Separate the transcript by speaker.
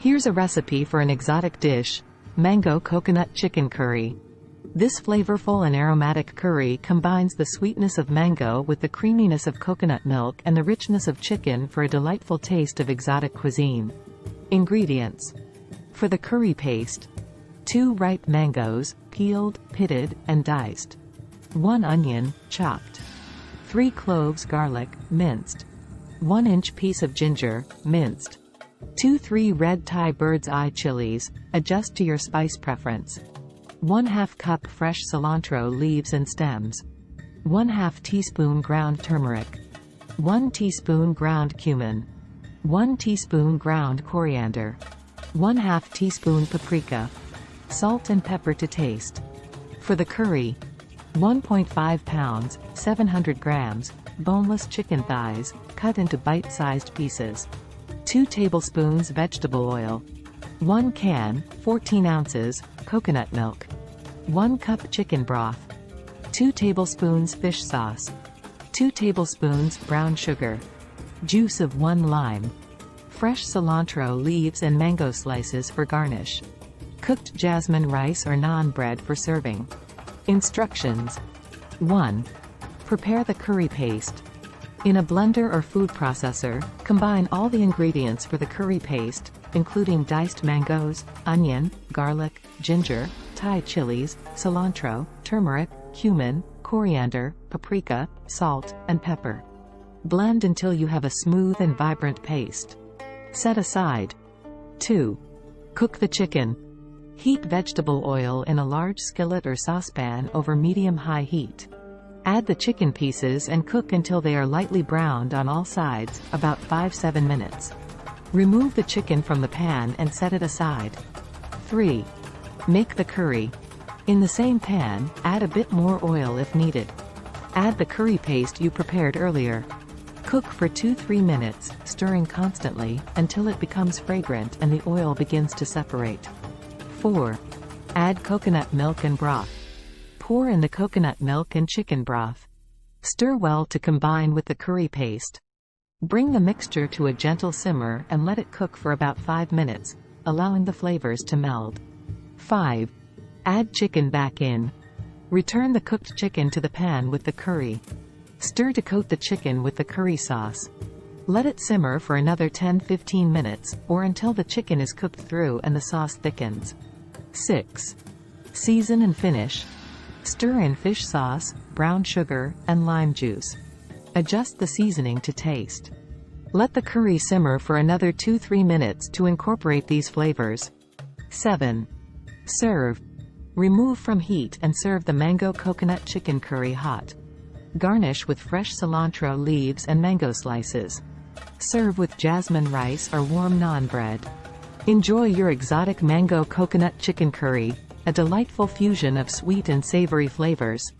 Speaker 1: Here's a recipe for an exotic dish: mango coconut chicken curry. This flavorful and aromatic curry combines the sweetness of mango with the creaminess of coconut milk and the richness of chicken for a delightful taste of exotic cuisine. Ingredients. For the curry paste: 2 ripe mangoes, peeled, pitted, and diced. 1 onion, chopped. 3 cloves garlic, minced. 1-inch piece of ginger, minced. 2-3 red Thai bird's eye chilies, adjust to your spice preference. 1/2 cup fresh cilantro leaves and stems. 1/2 teaspoon ground turmeric. 1 teaspoon ground cumin. 1 teaspoon ground coriander. 1/2 teaspoon paprika. Salt and pepper to taste. For the curry: 1.5 pounds, 700 grams, boneless chicken thighs, cut into bite-sized pieces. 2 tablespoons vegetable oil. 1 can, 14 ounces, coconut milk. 1 cup chicken broth. 2 tablespoons fish sauce. 2 tablespoons brown sugar. Juice of 1 lime. Fresh cilantro leaves and mango slices for garnish. Cooked jasmine rice or naan bread for serving. Instructions. 1. Prepare the curry paste. In a blender or food processor, combine all the ingredients for the curry paste, including diced mangoes, onion, garlic, ginger, Thai chilies, cilantro, turmeric, cumin, coriander, paprika, salt, and pepper. Blend until you have a smooth and vibrant paste. Set aside. 2. Cook the chicken. Heat vegetable oil in a large skillet or saucepan over medium-high heat. Add the chicken pieces and cook until they are lightly browned on all sides, about 5-7 minutes. Remove the chicken from the pan and set it aside. 3. Make the curry. In the same pan, add a bit more oil if needed. Add the curry paste you prepared earlier. Cook for 2-3 minutes, stirring constantly, until it becomes fragrant and the oil begins to separate. 4. Add coconut milk and broth. Pour in the coconut milk and chicken broth. Stir well to combine with the curry paste. Bring the mixture to a gentle simmer and let it cook for about 5 minutes, allowing the flavors to meld. 5. Add chicken back in. Return the cooked chicken to the pan with the curry. Stir to coat the chicken with the curry sauce. Let it simmer for another 10-15 minutes, or until the chicken is cooked through and the sauce thickens. 6. Season and finish. Stir in fish sauce, brown sugar, and lime juice. Adjust the seasoning to taste. Let the curry simmer for another 2-3 minutes to incorporate these flavors. 7. Serve. Remove from heat and serve the mango coconut chicken curry hot. Garnish with fresh cilantro leaves and mango slices. Serve with jasmine rice or warm naan bread. Enjoy your exotic mango coconut chicken curry, a delightful fusion of sweet and savory flavors.